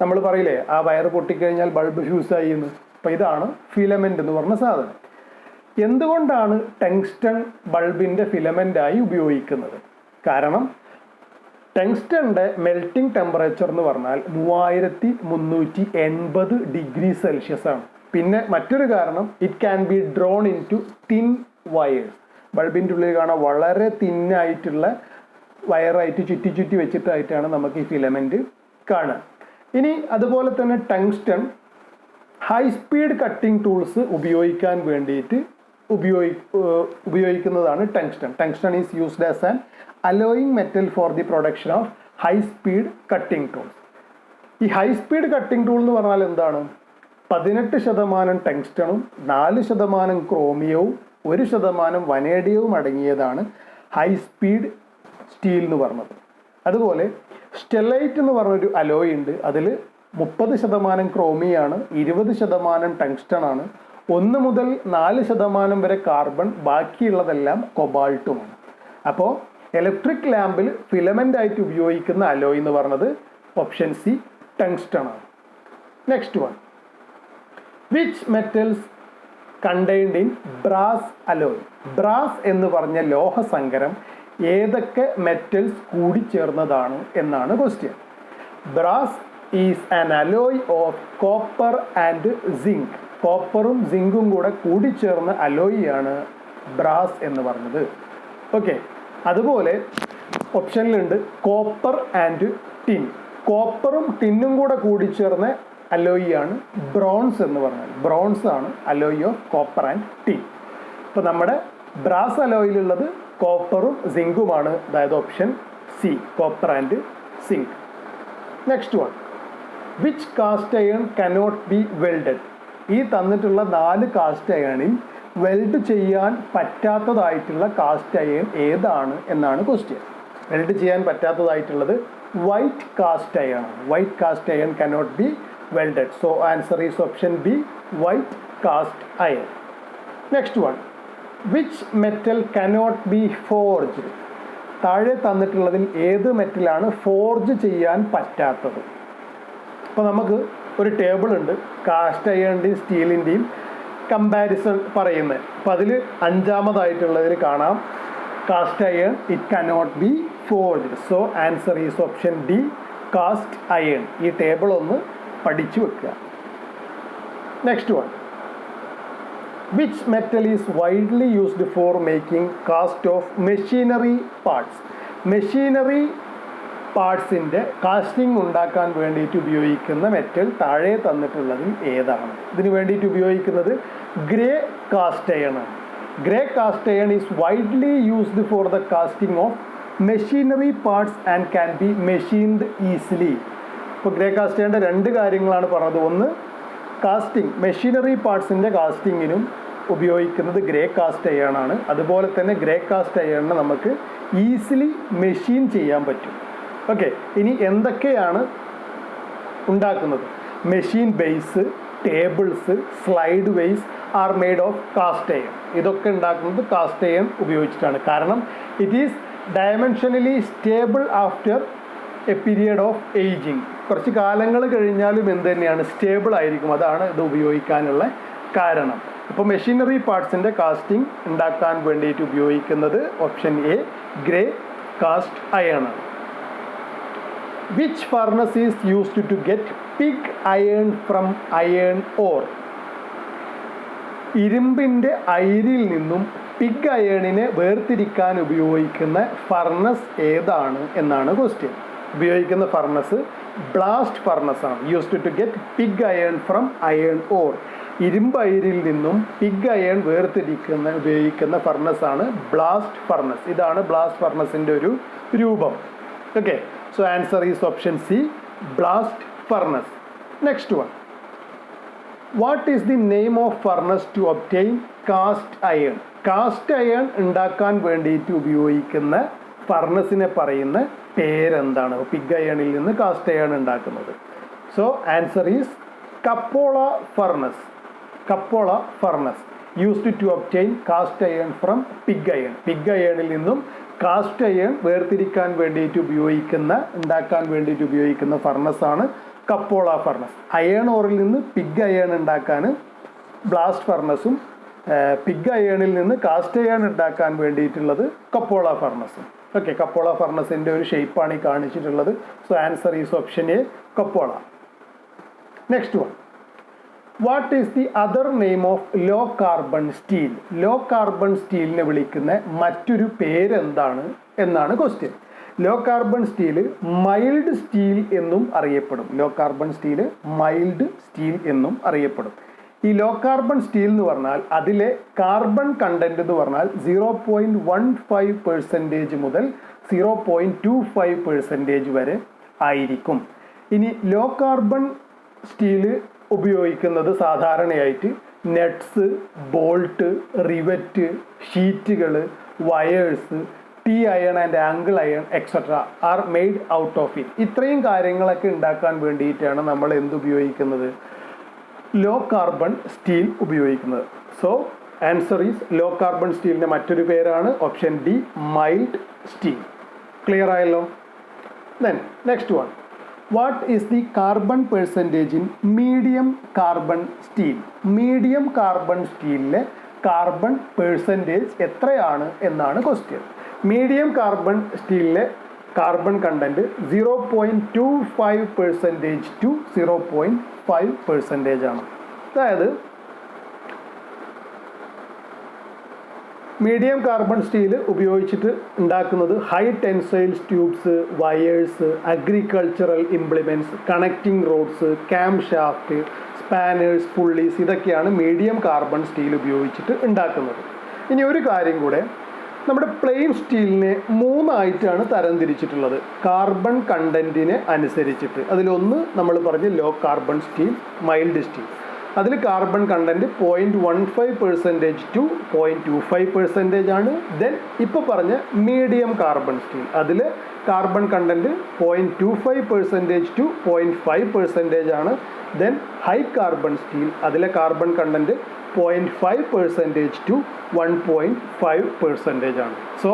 നമ്മൾ പറയില്ലേ ആ വയർ പൊട്ടിക്കഴിഞ്ഞാൽ ബൾബ് ഫ്യൂസായി എന്ന്. അപ്പോൾ ഇതാണ് ഫിലമെൻ്റ് എന്ന് പറഞ്ഞ സാധനം. എന്തുകൊണ്ടാണ് ടങ്സ്റ്റൺ ബൾബിൻ്റെ ഫിലമെൻ്റായി ഉപയോഗിക്കുന്നത്? കാരണം ടങ്സ്റ്റൻ്റെ മെൽറ്റിംഗ് ടെമ്പറേച്ചർ എന്ന് പറഞ്ഞാൽ 3380 ഡിഗ്രി സെൽഷ്യസ് ആണ്. പിന്നെ മറ്റൊരു കാരണം it can be drawn into thin wires. ബൾബിൻ്റെ ഉള്ളിൽ കാണാൻ വളരെ തിന്നായിട്ടുള്ള വയറായിട്ട് ചുറ്റി വെച്ചിട്ടായിട്ടാണ് നമുക്ക് ഈ ഫിലമെൻറ്റ് കാണുക. ഇനി അതുപോലെ തന്നെ tungsten high speed cutting tools ഉപയോഗിക്കാൻ വേണ്ടിയിട്ട് ഉപയോഗിക്കുന്നതാണ് tungsten. Tungsten is used as an allowing metal for the production of high speed cutting tools. ഈ ഹൈ സ്പീഡ് കട്ടിംഗ് ടൂൾ എന്ന് പറഞ്ഞാൽ എന്താണ്? 18% ടങ്സ്റ്റണും 4% ക്രോമിയവും 1% വനേഡിയവും അടങ്ങിയതാണ് ഹൈ സ്പീഡ് സ്റ്റീൽ എന്ന് പറഞ്ഞത്. അതുപോലെ സ്റ്റെലൈറ്റ് എന്ന് പറഞ്ഞൊരു അലോയ് ഉണ്ട്. അതിൽ 30% ക്രോമിയാണ്, 20% ടങ്സ്റ്റൺ ആണ്, 1 മുതൽ 4% വരെ കാർബൺ, ബാക്കിയുള്ളതെല്ലാം കൊബാൾട്ടുമാണ്. അപ്പോൾ ഇലക്ട്രിക് ലാമ്പിൽ ഫിലമെൻ്റ് ആയിട്ട് ഉപയോഗിക്കുന്ന അലോയ് എന്ന് പറഞ്ഞത് ഓപ്ഷൻ സി ടങ്സ്റ്റൺ ആണ്. Next one, which metals contained in brass alloy? Brass എന്ന് പറഞ്ഞ ലോഹസങ്കരം ഏതൊക്കെ മെറ്റൽസ് കൂടിച്ചേർന്നതാണ് എന്നാണ് question. Brass is an alloy of copper and zinc. കോപ്പറും സിങ്കും കൂടെ കൂടിച്ചേർന്ന അലോയിയാണ് ബ്രാസ് എന്ന് പറഞ്ഞത്. ഓക്കെ, അതുപോലെ ഓപ്ഷനിലുണ്ട് കോപ്പർ ആൻഡ് ടിൻ. കോപ്പറും ടിന്നും കൂടെ കൂടിച്ചേർന്ന അലോയിയാണ് ബ്രോൺസ് എന്ന് പറഞ്ഞാൽ. ബ്രോൺസ് ആണ് alloy of copper and tin. ഇപ്പോൾ നമ്മുടെ ബ്രാസ് അലോയിലുള്ളത് കോപ്പറും സിങ്കുമാണ്, അതായത് option C copper and zinc. Next one, which cast iron cannot be welded? ഈ തന്നിട്ടുള്ള 4 കാസ്റ്റ് അയണിൽ വെൽഡ് ചെയ്യാൻ പറ്റാത്തതായിട്ടുള്ള കാസ്റ്റ് അയൺ ഏതാണ് എന്നാണ് ക്വസ്റ്റ്യൻ. വെൽഡ് ചെയ്യാൻ പറ്റാത്തതായിട്ടുള്ളത് വൈറ്റ് കാസ്റ്റ് അയൺ ആണ്. White cast iron cannot be welded. So answer is option B, white cast iron. Next one, which metal cannot be forged? താഴെ തന്നിട്ടുള്ളതിൽ ഏത് മെറ്റലാണ് ഫോർജ് ചെയ്യാൻ പറ്റാത്തത്? അപ്പോൾ നമുക്ക് ഒരു ടേബിൾ ഉണ്ട്, കാസ്റ്റ് അയണിൻ്റെയും സ്റ്റീലിൻ്റെയും കമ്പാരിസൺ പറയുന്നത്. അപ്പോൾ അതിൽ 5ാമതായിട്ടുള്ളതിൽ കാണാം cast iron it cannot be forged. So answer is option D cast iron. ഈ ടേബിൾ ഒന്ന് പഠിച്ചു വെക്കുക. Next one, which metal is widely used for making cast of machinery parts? Machinery പാർട്സിൻ്റെ കാസ്റ്റിംഗ് ഉണ്ടാക്കാൻ വേണ്ടിയിട്ട് ഉപയോഗിക്കുന്ന മെറ്റൽ താഴെ തന്നിട്ടുള്ളതിൽ ഏതാണ്? ഇതിന് വേണ്ടിയിട്ട് ഉപയോഗിക്കുന്നത് ഗ്രേ കാസ്റ്റ് അയൺ ആണ്. Grey cast iron is widely used for the casting of machinery parts and can be machined easily. ഇപ്പോൾ ഗ്രേ കാസ്റ്റ് അയണിൻ്റെ 2 കാര്യങ്ങളാണ് പറഞ്ഞത്. ഒന്ന്, കാസ്റ്റിംഗ്, മെഷീനറി പാർട്സിൻ്റെ കാസ്റ്റിങ്ങിനും ഉപയോഗിക്കുന്നത് ഗ്രേ കാസ്റ്റ് അയൺ ആണ്. അതുപോലെ തന്നെ ഗ്രേ കാസ്റ്റ് അയണിനെ നമുക്ക് ഈസിലി മെഷീൻ ചെയ്യാൻ പറ്റും. ഓക്കെ, ഇനി എന്തൊക്കെയാണ് ഉണ്ടാക്കുന്നത്? Machine base, tables, slide ways are made of cast iron. ഇതൊക്കെ ഉണ്ടാക്കുന്നത് കാസ്റ്റ് അയൺ ഉപയോഗിച്ചിട്ടാണ്. കാരണം it is dimensionally stable after a period of ageing. കുറച്ച് കാലങ്ങൾ കഴിഞ്ഞാലും എന്ത് തന്നെയാണ്, സ്റ്റേബിൾ ആയിരിക്കും. അതാണ് ഇത് ഉപയോഗിക്കാനുള്ള കാരണം. ഇപ്പോൾ മെഷീനറി പാർട്സിൻ്റെ കാസ്റ്റിംഗ് ഉണ്ടാക്കാൻ വേണ്ടിയിട്ട് ഉപയോഗിക്കുന്നത് option A grey cast iron ആണ്. Which furnace is used to get pig iron from iron ore? ഇരുമ്പിൻ്റെ അയിരിൽ നിന്നും പിഗ് അയണിനെ വേർതിരിക്കാൻ ഉപയോഗിക്കുന്ന ഫർണസ് ഏതാണ് എന്നാണ് ക്വസ്റ്റ്യൻ. ഉപയോഗിക്കുന്ന ഫർണസ് ബ്ലാസ്റ്റ് ഫർണസ് ആണ്. Used to get pig iron from iron ore. ഇരുമ്പ് അയിരിൽ നിന്നും പിഗ് അയൺ വേർതിരിക്കുന്ന ഉപയോഗിക്കുന്ന ഫർണസ് ആണ് ബ്ലാസ്റ്റ് ഫർണസ്. ഇതാണ് ബ്ലാസ്റ്റ് ഫർണസിൻ്റെ ഒരു രൂപം. Okay, so answer is option C blast furnace. Next one, what is the name of furnace to obtain cast iron? Cast iron ഉണ്ടാക്കാൻ വേണ്ടിയിട്ട് ഉപയോഗിക്കുന്ന ഫർണസിനെ പറയുന്ന പേരെന്താണ്? പിഗ് അയണിൽ നിന്ന് കാസ്റ്റ് അയൺ ഉണ്ടാക്കുന്നത്. So answer is കപ്പോള furnace. Cupola furnace used to obtain cast iron from pig iron. Pig അയണിൽ നിന്നും കാസ്റ്റ് അയൺ വേർതിരിക്കാൻ വേണ്ടിയിട്ട് ഉണ്ടാക്കാൻ വേണ്ടിയിട്ട് ഉപയോഗിക്കുന്ന ഫർണസാണ് കപ്പോള ഫർണസ്. അയൺ ഓറിൽ നിന്ന് പിഗ് അയൺ ഉണ്ടാക്കാൻ ബ്ലാസ്റ്റ് ഫർണസും പിഗ് അയണിൽ നിന്ന് കാസ്റ്റ് അയൺ ഉണ്ടാക്കാൻ വേണ്ടിയിട്ടുള്ളത് കപ്പോള ഫർണസും. ഓക്കെ, കപ്പോള ഫർണസിൻ്റെ ഒരു ഷേപ്പാണ് ഈ കാണിച്ചിട്ടുള്ളത്. So answer is option A cupola. Next one, what is the other name of low carbon steel? Low carbon സ്റ്റീലിനെ വിളിക്കുന്ന മറ്റൊരു പേരെന്താണ് എന്നാണ് question. Low carbon steel mild steel എന്നും അറിയപ്പെടും. Low carbon steel mild steel എന്നും അറിയപ്പെടും. ഈ ലോ കാർബൺ സ്റ്റീൽ എന്ന് പറഞ്ഞാൽ അതിലെ കാർബൺ കണ്ടന്റ് എന്ന് പറഞ്ഞാൽ 0.15% മുതൽ 0.25% വരെ ആയിരിക്കും. ഇനി ലോ കാർബൺ സ്റ്റീല് ഉപയോഗിക്കുന്നത് സാധാരണയായിട്ട് നട്ട്സ്, ബോൾട്ട്, റിവറ്റ്, ഷീറ്റുകൾ, wires, T iron and angle iron etcetera are made out of it. ഇത്രയും കാര്യങ്ങളൊക്കെ ഉണ്ടാക്കാൻ വേണ്ടിയിട്ടാണ് നമ്മൾ എന്തുപയോഗിക്കുന്നത്? ലോ കാർബൺ സ്റ്റീൽ ഉപയോഗിക്കുന്നത്. So answer is low carbon സ്റ്റീലിൻ്റെ മറ്റൊരു പേരാണ് option D, mild steel. Clear ആയല്ലോ? Then next one, what is the carbon percentage in medium carbon steel? Medium carbon സ്റ്റീലിലെ കാർബൺ പെർസെൻറ്റേജ് എത്രയാണ് എന്നാണ് ക്വസ്റ്റ്യൻ. മീഡിയം കാർബൺ സ്റ്റീലിലെ carbon content 0.25% to 0.5% ആണ്. അതായത് മീഡിയം കാർബൺ സ്റ്റീൽ ഉപയോഗിച്ചിട്ട് ഉണ്ടാക്കുന്നത് high tensile tubes, wires, agricultural implements, connecting rods, cam shaft, spanners, pulleys, ഇതൊക്കെയാണ് medium carbon steel ഉപയോഗിച്ചിട്ട് ഉണ്ടാക്കുന്നത്. ഇനി ഒരു കാര്യം കൂടെ, നമ്മുടെ പ്ലെയിൻ സ്റ്റീലിനെ 3 ആയിട്ടാണ് തരംതിരിച്ചിട്ടുള്ളത് കാർബൺ കണ്ടന്റിനെ അനുസരിച്ചിട്ട്. അതിലൊന്ന് നമ്മൾ പറഞ്ഞ് low carbon steel, mild steel. അതിൽ കാർബൺ കണ്ടന്റ് 0.15% ടു 0.25% ആണ്. ദെൻ ഇപ്പോൾ പറഞ്ഞ മീഡിയം കാർബൺ സ്റ്റീൽ, അതിൽ കാർബൺ കണ്ടന്റ് 0.25% ടു 0.5% ആണ്. ദെൻ ഹൈ കാർബൺ സ്റ്റീൽ, അതിലെ കാർബൺ കണ്ടന്റ് 0.5% ടു 1.5% ആണ്. സോ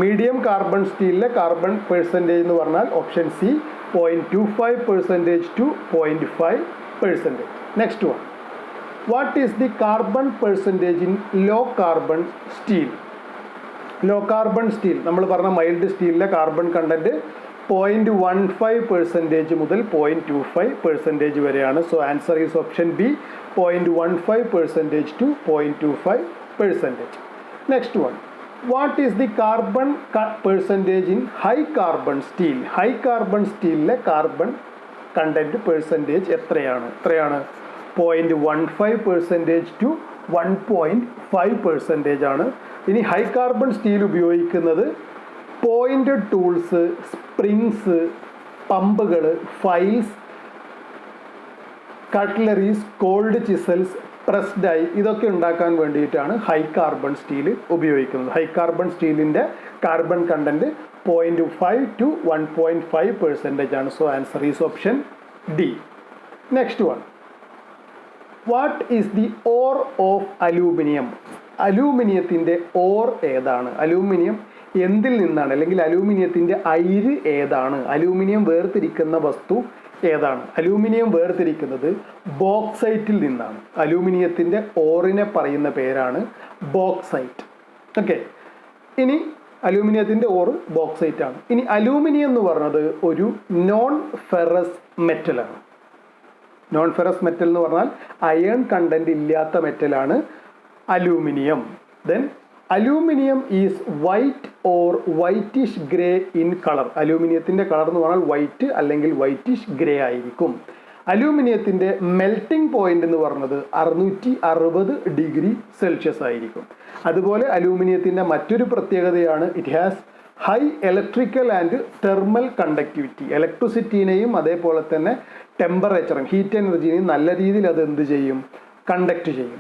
മീഡിയം കാർബൺ സ്റ്റീലിലെ കാർബൺ പെർസെൻറ്റേജ് എന്ന് പറഞ്ഞാൽ option C 0.25% to 0.5%. Next one, what is the carbon percentage in low carbon steel? Low carbon steel നമ്മൾ പറഞ്ഞ mild സ്റ്റീലിലെ carbon content 0.15% മുതൽ 0.25% വരെയാണ്. So answer is option B, 0.15% to 0.25%. Next one, what is the carbon percentage in high carbon steel? High carbon സ്റ്റീലിലെ carbon content percentage എത്രയാണ്? 0.15% to 1.5% ആണ്. ഇനി high carbon steel ഉപയോഗിക്കുന്നത് pointed tools, springs, പമ്പുകൾ, files, cutleries, cold chisels, press die, ഇതൊക്കെ ഉണ്ടാക്കാൻ വേണ്ടിയിട്ടാണ് high carbon steel ഉപയോഗിക്കുന്നത്. ഹൈ കാർബൺ സ്റ്റീലിൻ്റെ കാർബൺ കണ്ടന്റ് 0.5 ടു 1.5% ആണ്. So answer is option D. Next one, what is the ore of aluminium? അലൂമിനിയത്തിൻ്റെ ore ഏതാണ്? Aluminium എന്തിൽ നിന്നാണ്, അല്ലെങ്കിൽ അലൂമിനിയത്തിൻ്റെ അയിര് ഏതാണ്? അലൂമിനിയം വേർതിരിക്കുന്ന വസ്തു ഏതാണ്? അലൂമിനിയം വേർതിരിക്കുന്നത് ബോക്സൈറ്റിൽ നിന്നാണ്. അലൂമിനിയത്തിൻ്റെ ഓറിനെ പറയുന്ന പേരാണ് ബോക്സൈറ്റ്. ഓക്കെ, ഇനി അലൂമിനിയത്തിൻ്റെ ഓർ ബോക്സൈറ്റ് ആണ്. ഇനി അലൂമിനിയം എന്ന് പറഞ്ഞത് ഒരു നോൺ ഫെറസ് മെറ്റലാണ്. നോൺ ഫെറസ് മെറ്റൽ എന്ന് പറഞ്ഞാൽ അയൺ കണ്ടന്റ് ഇല്ലാത്ത മെറ്റലാണ് aluminium. Then aluminium is white or whitish grey in colour. അലൂമിനിയത്തിൻ്റെ കളർ എന്ന് പറഞ്ഞാൽ വൈറ്റ് അല്ലെങ്കിൽ വൈറ്റിഷ് ഗ്രേ ആയിരിക്കും. അലൂമിനിയത്തിൻ്റെ മെൽറ്റിംഗ് പോയിന്റ് എന്ന് പറഞ്ഞത് 660°C ആയിരിക്കും. അതുപോലെ അലൂമിനിയത്തിൻ്റെ മറ്റൊരു പ്രത്യേകതയാണ് it has high electrical and thermal conductivity. ഇലക്ട്രിസിറ്റീനെയും അതേപോലെ തന്നെ ടെമ്പറേച്ചറും ഹീറ്റ് എനർജിനെയും നല്ല രീതിയിൽ അത് എന്ത് ചെയ്യും? കണ്ടക്ട് ചെയ്യും.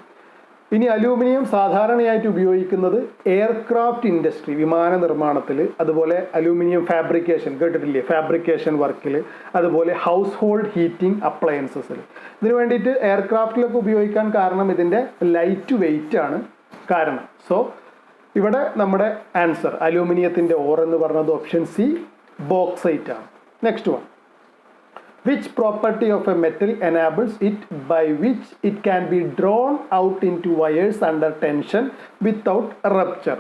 ഇനി അലൂമിനിയം സാധാരണയായിട്ട് ഉപയോഗിക്കുന്നത് എയർക്രാഫ്റ്റ് ഇൻഡസ്ട്രി, വിമാന നിർമ്മാണത്തിൽ, അതുപോലെ അലൂമിനിയം ഫാബ്രിക്കേഷൻ, കേട്ടിട്ടില്ലേ, ഫാബ്രിക്കേഷൻ വർക്കിൽ, അതുപോലെ ഹൗസ് ഹോൾഡ് ഹീറ്റിംഗ് അപ്ലയൻസസിൽ. ഇതിനു വേണ്ടിയിട്ട് എയർക്രാഫ്റ്റിലൊക്കെ ഉപയോഗിക്കാൻ കാരണം ഇതിൻ്റെ ലൈറ്റ് വെയിറ്റ് ആണ് കാരണം. സോ ഇവിടെ നമ്മുടെ ആൻസർ അലൂമിനിയത്തിൻ്റെ ഓർ എന്ന് പറഞ്ഞത് ഓപ്ഷൻ സി, ബോക്സൈറ്റ് ആണ്. Next one, which property of a metal enables it by which it can be drawn out into wires under tension without rupture?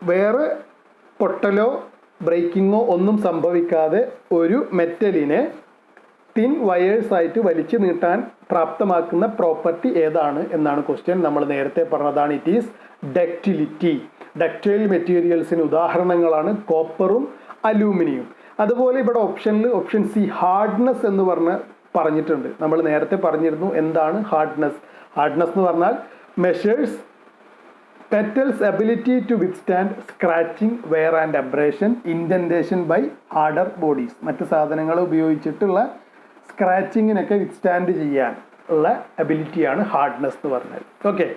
വേറെ പൊട്ടലോ ബ്രേക്കിങ്ങോ ഒന്നും സംഭവിക്കാതെ ഒരു മെറ്റലിനെ തിൻ വയേഴ്സ് ആയിട്ട് വലിച്ചു നീട്ടാൻ പ്രാപ്തമാക്കുന്ന പ്രോപ്പർട്ടി ഏതാണ് എന്നാണ് ക്വസ്റ്റ്യൻ. നമ്മൾ നേരത്തെ പറഞ്ഞതാണ്, ഇറ്റ് ഈസ് ഡക്റ്റിലിറ്റി. ഡക്റ്റൈൽ മെറ്റീരിയൽസിന് ഉദാഹരണങ്ങളാണ് കോപ്പറും അലൂമിനിയം. അതുപോലെ ഇവിടെ ഓപ്ഷനിൽ ഓപ്ഷൻ സി ഹാർഡ്നെസ് എന്ന് പറഞ്ഞിട്ടുണ്ട്. നമ്മൾ നേരത്തെ പറഞ്ഞിരുന്നു എന്താണ് ഹാർഡ്നെസ്. ഹാർഡ്നെസ് എന്ന് പറഞ്ഞാൽ measures metal's ability to withstand scratching, wear and abrasion, indentation by harder bodies. മറ്റ് സാധനങ്ങൾ ഉപയോഗിച്ചിട്ടുള്ള സ്ക്രാച്ചിങ്ങിനൊക്കെ വിത്ത്സ്റ്റാൻഡ് ചെയ്യാൻ ഉള്ള എബിലിറ്റിയാണ് ഹാർഡ്നെസ് എന്ന് പറഞ്ഞാൽ. ഓക്കെ,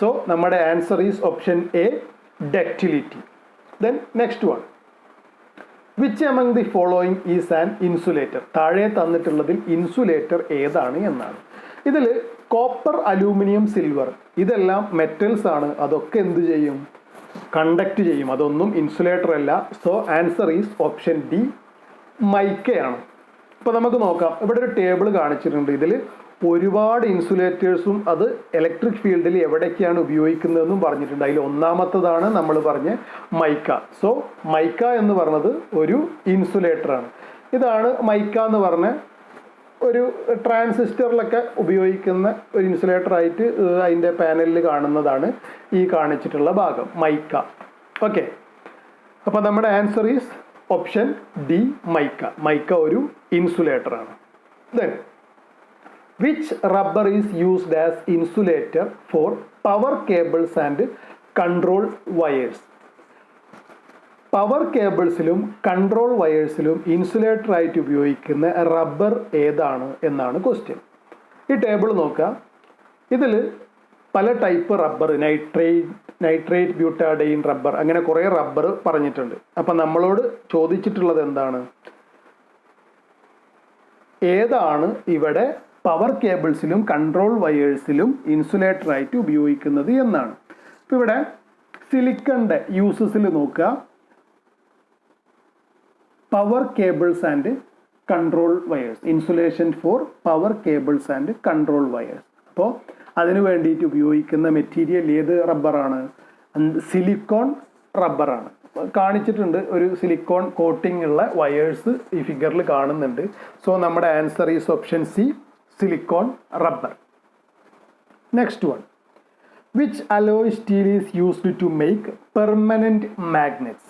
സോ നമ്മുടെ answer is option A, ductility. Then next one, which among the following is an insulator? താഴെ തന്നിട്ടുള്ളതിൽ ഇൻസുലേറ്റർ ഏതാണ് എന്നാണ്. ഇതിൽ കോപ്പർ, അലൂമിനിയം, സിൽവർ ഇതെല്ലാം മെറ്റൽസ് ആണ്. അതൊക്കെ എന്ത് ചെയ്യും? കണ്ടക്ട് ചെയ്യും. അതൊന്നും ഇൻസുലേറ്റർ അല്ല. സോ ആൻസർ ഈസ് ഓപ്ഷൻ ഡി, മൈക്കയാണ്. ഇപ്പോൾ നമുക്ക് നോക്കാം, ഇവിടെ ഒരു ടേബിൾ കാണിച്ചിട്ടുണ്ട്. ഇതിൽ ഒരുപാട് ഇൻസുലേറ്റേഴ്സും അത് ഇലക്ട്രിക് ഫീൽഡിൽ എവിടേക്കാണ് ഉപയോഗിക്കുന്നതെന്നും പറഞ്ഞിട്ടുണ്ട്. അതിൽ ഒന്നാമത്തതാണ് നമ്മൾ പറഞ്ഞ മൈക്ക. സോ മൈക്ക എന്ന് പറഞ്ഞത് ഒരു ഇൻസുലേറ്ററാണ്. ഇതാണ് മൈക്ക എന്ന് പറഞ്ഞ ഒരു ട്രാൻസിസ്റ്ററിലൊക്കെ ഉപയോഗിക്കുന്ന ഒരു ഇൻസുലേറ്റർ ആയിട്ട് അതിൻ്റെ പാനലിൽ കാണുന്നതാണ് ഈ കാണിച്ചിട്ടുള്ള ഭാഗം, മൈക്ക. ഓക്കെ, അപ്പോൾ നമ്മുടെ answer is option D, mica. Mica ഒരു ഇൻസുലേറ്ററാണ്. Then which rubber is used as insulator for power cables and control wires? Power കേബിൾസിലും കൺട്രോൾ വയേഴ്സിലും ഇൻസുലേറ്റർ ആയിട്ട് ഉപയോഗിക്കുന്ന റബ്ബർ ഏതാണ് എന്നാണ് ക്വസ്റ്റ്യൻ. ഈ ടേബിൾ നോക്കുക. ഇതിൽ പല type rubber, nitrate, butadiene rubber, അങ്ങനെ കുറേ റബ്ബർ പറഞ്ഞിട്ടുണ്ട്. അപ്പം നമ്മളോട് ചോദിച്ചിട്ടുള്ളത് എന്താണ്? ഏതാണ് ഇവിടെ പവർ കേബിൾസിലും കൺട്രോൾ വയേഴ്സിലും ഇൻസുലേറ്റർ ആയിട്ട് ഉപയോഗിക്കുന്നത് എന്നാണ്. ഇപ്പം ഇവിടെ സിലിക്കണിൻ്റെ യൂസസിൽ നോക്കുക, power cables and control wires, insulation for power cables and control wires. അപ്പോൾ അതിന് വേണ്ടിയിട്ട് ഉപയോഗിക്കുന്ന മെറ്റീരിയൽ ഏത് റബ്ബറാണ്? സിലിക്കോൺ റബ്ബറാണ്. കാണിച്ചിട്ടുണ്ട് ഒരു സിലിക്കോൺ കോട്ടിംഗ് ഉള്ള വയേഴ്സ് ഈ ഫിഗറിൽ കാണുന്നുണ്ട്. സോ നമ്മുടെ answer is option C, silicone rubber. Next one, which alloy steel is used to make permanent magnets?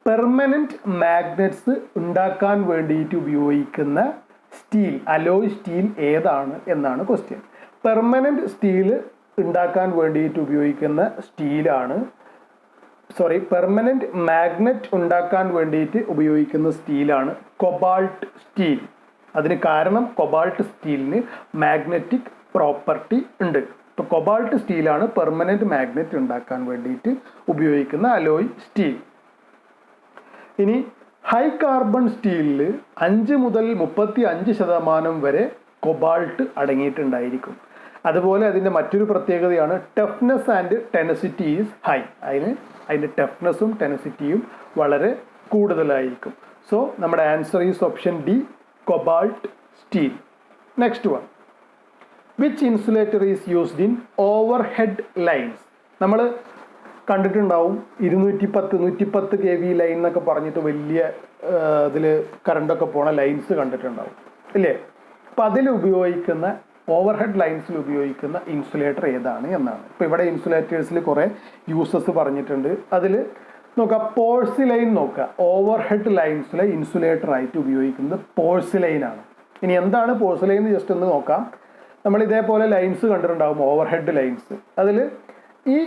Permanent magnets ഉണ്ടാക്കാൻ വേണ്ടിയിട്ട് ഉപയോഗിക്കുന്ന സ്റ്റീൽ, അലോയ് സ്റ്റീൽ ഏതാണ് എന്നാണ് ക്വസ്റ്റ്യൻ. പെർമനൻറ്റ് സ്റ്റീൽ ഉണ്ടാക്കാൻ വേണ്ടിയിട്ട് ഉപയോഗിക്കുന്ന സ്റ്റീലാണ്, പെർമനൻറ്റ് മാഗ്നറ്റ് ഉണ്ടാക്കാൻ വേണ്ടിയിട്ട് ഉപയോഗിക്കുന്ന സ്റ്റീലാണ് കൊബാൾട്ട് സ്റ്റീൽ. അതിന് കാരണം കൊബാൾട്ട് സ്റ്റീലിന് മാഗ്നറ്റിക് പ്രോപ്പർട്ടി ഉണ്ട്. ഇപ്പോൾ കൊബാൾട്ട് സ്റ്റീലാണ് പെർമനൻറ്റ് മാഗ്നറ്റ് ഉണ്ടാക്കാൻ വേണ്ടിയിട്ട് ഉപയോഗിക്കുന്ന അലോയ് സ്റ്റീൽ. ഇനി ഹൈ കാർബൺ സ്റ്റീലിൽ 5 മുതൽ 35% വരെ കൊബാൾട്ട് അടങ്ങിയിട്ടുണ്ടായിരിക്കും. അതുപോലെ അതിൻ്റെ മറ്റൊരു പ്രത്യേകതയാണ് toughness and tenacity is high. അതിൻ്റെ ടഫ്നെസ്സും ടെനസിറ്റിയും വളരെ കൂടുതലായിരിക്കും. സോ നമ്മുടെ answer is option D, cobalt steel. Next one, which insulator is used in over head lines? നമ്മൾ കണ്ടിട്ടുണ്ടാവും 210-110 kV ലൈൻ എന്നൊക്കെ പറഞ്ഞിട്ട് വലിയ ഇതിൽ കറണ്ടൊക്കെ പോണ ലൈൻസ് കണ്ടിട്ടുണ്ടാവും ഇല്ലേ? അപ്പം അതിൽ ഉപയോഗിക്കുന്ന ഓവർ ഹെഡ് ലൈൻസിൽ ഉപയോഗിക്കുന്ന ഇൻസുലേറ്റർ ഏതാണ് എന്നാണ്. ഇപ്പോൾ ഇവിടെ ഇൻസുലേറ്റേഴ്സിൽ കുറേ യൂസസ് പറഞ്ഞിട്ടുണ്ട്. അതിൽ നോക്കുക, പോഴ്സിലൈൻ നോക്കുക. ഓവർ ഹെഡ് ലൈൻസിലെ ഇൻസുലേറ്റർ ആയിട്ട് ഉപയോഗിക്കുന്നത് പോഴ്സിലൈനാണ്. ഇനി എന്താണ് പോഴ്സിലൈൻ എന്ന് ജസ്റ്റ് ഒന്ന് നോക്കാം. നമ്മൾ ഇതേപോലെ ലൈൻസ് കണ്ടിട്ടുണ്ടാകും, ഓവർ ഹെഡ് ലൈൻസ്. അതിൽ ഈ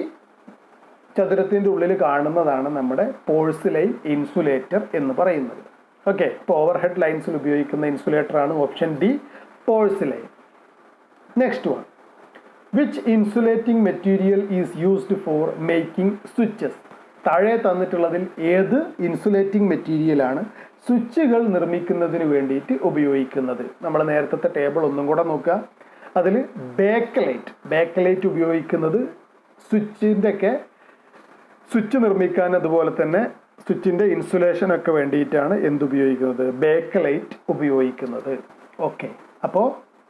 ചതുരത്തിൻ്റെ ഉള്ളിൽ കാണുന്നതാണ് നമ്മുടെ പോഴ്സിലൈൻ ഇൻസുലേറ്റർ എന്ന് പറയുന്നത്. ഓക്കെ, ഇപ്പോൾ ഓവർ ഹെഡ് ലൈൻസിൽ ഉപയോഗിക്കുന്ന ഇൻസുലേറ്റർ ആണ് option D, porcelain. Next one, which insulating material is used for making switches? താഴെ തന്നിട്ടുള്ളതിൽ ഏത് ഇൻസുലേറ്റിംഗ് മെറ്റീരിയലാണ് സ്വിച്ചുകൾ നിർമ്മിക്കുന്നതിന് വേണ്ടിയിട്ട് ഉപയോഗിക്കുന്നത്? നമ്മൾ നേരത്തെ ടേബിൾ ഒന്നും കൂടെ നോക്കുക. അതിൽ ബേക്കലൈറ്റ് ഉപയോഗിക്കുന്നത് സ്വിച്ച് നിർമ്മിക്കാൻ, അതുപോലെ തന്നെ സ്വിച്ചിൻ്റെ ഇൻസുലേഷനൊക്കെ വേണ്ടിയിട്ടാണ് എന്തുപയോഗിക്കുന്നത്? ബേക്കലൈറ്റ് ഉപയോഗിക്കുന്നത്. ഓക്കെ, അപ്പോൾ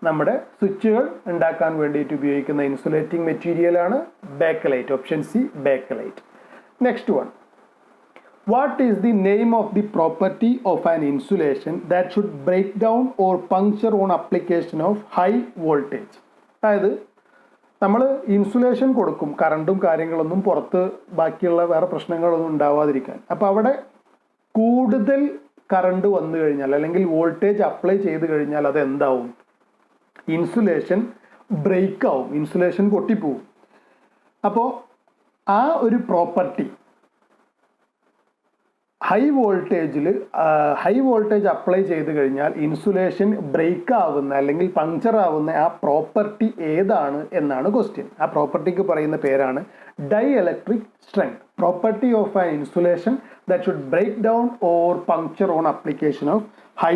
നമ്മുടെ സ്വിച്ചുകൾ ഉണ്ടാക്കാൻ വേണ്ടിയിട്ട് ഉപയോഗിക്കുന്ന ഇൻസുലേറ്റിംഗ് മെറ്റീരിയലാണ് Bakelite. Option C, Bakelite. Next one, what is the name of the property of an insulation that should break down or puncture on application of high voltage? അതായത് നമ്മൾ ഇൻസുലേഷൻ കൊടുക്കും, കറണ്ടും കാര്യങ്ങളൊന്നും പുറത്ത് ബാക്കിയുള്ള വേറെ പ്രശ്നങ്ങളൊന്നും ഉണ്ടാവാതിരിക്കാൻ. അപ്പോൾ അവിടെ കൂടുതൽ കറണ്ട് വന്നു കഴിഞ്ഞാൽ അല്ലെങ്കിൽ വോൾട്ടേജ് അപ്ലൈ ചെയ്ത് കഴിഞ്ഞാൽ അത് എന്താവും? ഇൻസുലേഷൻ ബ്രേക്ക് ആവും, ഇൻസുലേഷൻ പൊട്ടിപ്പോവും. അപ്പോൾ ആ ഒരു പ്രോപ്പർട്ടി ഹൈ വോൾട്ടേജ് അപ്ലൈ ചെയ്ത് കഴിഞ്ഞാൽ ഇൻസുലേഷൻ ബ്രേക്ക് ആവുന്ന അല്ലെങ്കിൽ പങ്ക്ചർ ആവുന്ന ആ പ്രോപ്പർട്ടി ഏതാണ് എന്നാണ് ക്വസ്റ്റ്യൻ. ആ പ്രോപ്പർട്ടിക്ക് പറയുന്ന പേരാണ് dielectric strength. Property of an insulation that should break down or puncture on application of high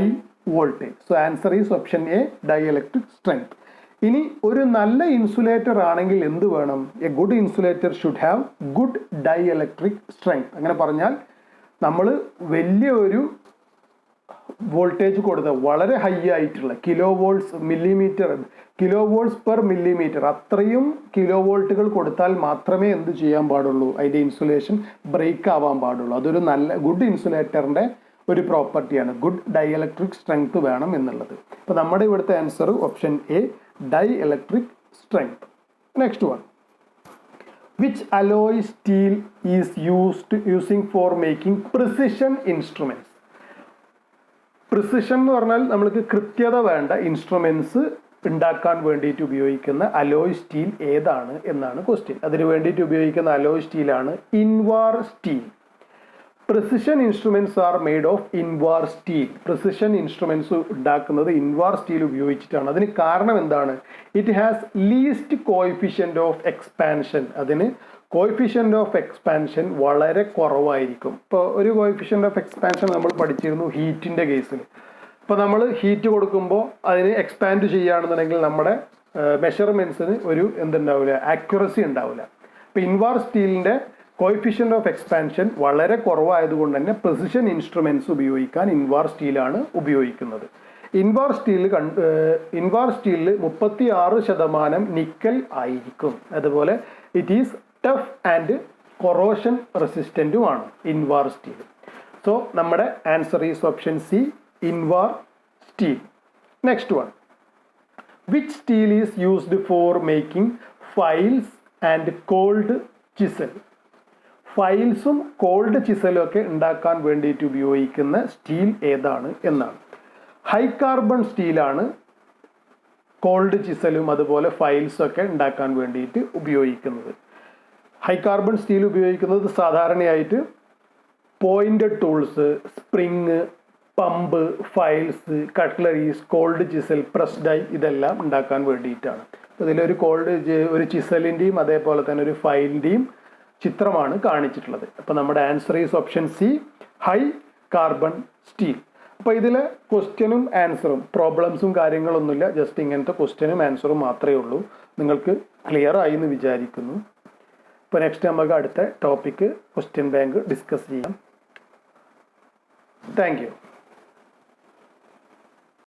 voltage. So answer is option A, dielectric strength. ഇനി ഒരു നല്ല ഇൻസുലേറ്റർ ആണെങ്കിൽ എന്ത് വേണം? A good insulator should have good dielectric strength. അങ്ങനെ പറഞ്ഞാൽ നമ്മൾ വലിയ ഒരു വോൾട്ടേജ് കൊടുത്ത വളരെ ഹൈ ആയിട്ടുള്ള കിലോ വോൾട്ട്സ് പെർ മില്ലിമീറ്റർ അത്രയും കിലോ വോൾട്ടുകൾ കൊടുത്താൽ മാത്രമേ എന്ത് ചെയ്യാൻ പാടുള്ളൂ? അതിൻ്റെ ഇൻസുലേഷൻ ബ്രേക്ക് ആവാൻ പാടുള്ളൂ. അതൊരു നല്ല ഗുഡ് ഇൻസുലേറ്ററിൻ്റെ ഒരു പ്രോപ്പർട്ടിയാണ്. ഗുഡ് ഡൈഇലക്ട്രിക് സ്ട്രെങ്ത് വേണം എന്നുള്ളത്. അപ്പോൾ നമ്മുടെ ഇവിടുത്തെ answer option A, dielectric strength. Next one, which alloy steel is using for making precision instruments? Precision എന്ന് പറഞ്ഞാൽ നമ്മൾക്ക് കൃത്യത വേണ്ട ഇൻസ്ട്രുമെന്റ്സ് ഉണ്ടാക്കാൻ വേണ്ടിയിട്ട് ഉപയോഗിക്കുന്ന അലോയ് സ്റ്റീൽ ഏതാണ് എന്നാണ് ക്വസ്റ്റ്യൻ. അതിന് വേണ്ടിയിട്ട് ഉപയോഗിക്കുന്ന അലോയ് സ്റ്റീലാണ് invar steel. Precision instruments are made of invar steel. Precision instruments ഉണ്ടാക്കുന്നത് ഇൻവാർ സ്റ്റീൽ ഉപയോഗിച്ചിട്ടാണ്. അതിന് കാരണം എന്താണ്? It has least coefficient of expansion. അതിന് കോഎഫിഷ്യന്റ് ഓഫ് എക്സ്പാൻഷൻ വളരെ കുറവായിരിക്കും. ഇപ്പോൾ ഒരു കോഎഫിഷ്യന്റ് ഓഫ് എക്സ്പാൻഷൻ നമ്മൾ പഠിച്ചിരുന്നു ഹീറ്റിന്റെ കേസിൽ. ഇപ്പോൾ നമ്മൾ ഹീറ്റ് കൊടുക്കുമ്പോൾ അതിന് എക്സ്പാൻഡ് ചെയ്യുകയാണെന്നുണ്ടെങ്കിൽ നമ്മുടെ മെഷർമെന്റ്സിന് ഒരു എന്തുണ്ടാവില്ല, ആക്യുറസി ഉണ്ടാവില്ല. ഇപ്പോൾ ഇൻവാർ സ്റ്റീലിന്റെ കോഎഫിഷ്യന്റ് ഓഫ് എക്സ്പാൻഷൻ വളരെ കുറവായതുകൊണ്ട് തന്നെ പ്രിസിഷൻ ഇൻസ്ട്രുമെന്റ്സ് ഉപയോഗിക്കാൻ ഇൻവാർ സ്റ്റീലാണ് ഉപയോഗിക്കുന്നത്. ഇൻവാർ സ്റ്റീലിൽ 36% നിക്കൽ ആയിരിക്കും. അതുപോലെ it is tough and corrosion റെസിസ്റ്റന്റുമാണ് ഇൻവാർ സ്റ്റീൽ. സോ നമ്മുടെ answer is option C, invar steel. Next one, which steel is used for making files and cold chisel? ഫൈൽസും cold ചിസലും ഒക്കെ ഉണ്ടാക്കാൻ വേണ്ടിയിട്ട് ഉപയോഗിക്കുന്ന സ്റ്റീൽ ഏതാണ് എന്നാണ്. ഹൈ കാർബൺ സ്റ്റീലാണ് കോൾഡ് ചിസലും അതുപോലെ ഫൈൽസും ഒക്കെ ഉണ്ടാക്കാൻ വേണ്ടിയിട്ട് ഉപയോഗിക്കുന്നത്. ഹൈ കാർബൺ സ്റ്റീൽ ഉപയോഗിക്കുന്നത് സാധാരണയായിട്ട് pointed tools, spring, pump, files, cutleries, cold chisel, press die ഇതെല്ലാം ഉണ്ടാക്കാൻ വേണ്ടിയിട്ടാണ്. ഇതിലൊരു ഒരു ചിസലിൻ്റെയും അതേപോലെ തന്നെ ഒരു ഫൈലിൻ്റെയും ചിത്രമാണ് കാണിച്ചിട്ടുള്ളത്. അപ്പോൾ നമ്മുടെ answer is option C, high carbon steel. അപ്പോൾ ഇതിലെ ക്വസ്റ്റ്യനും ആൻസറും പ്രോബ്ലംസും കാര്യങ്ങളൊന്നുമില്ല, ജസ്റ്റ് ഇങ്ങനത്തെ ക്വസ്റ്റ്യനും ആൻസറും മാത്രമേ ഉള്ളൂ. നിങ്ങൾക്ക് ക്ലിയർ ആയി എന്ന് വിചാരിക്കുന്നു. ഇപ്പോൾ നെക്സ്റ്റ് നമുക്ക് അടുത്ത ടോപ്പിക്ക് ക്വസ്റ്റ്യൻ ബാങ്ക് ഡിസ്കസ് ചെയ്യാം. Thank you.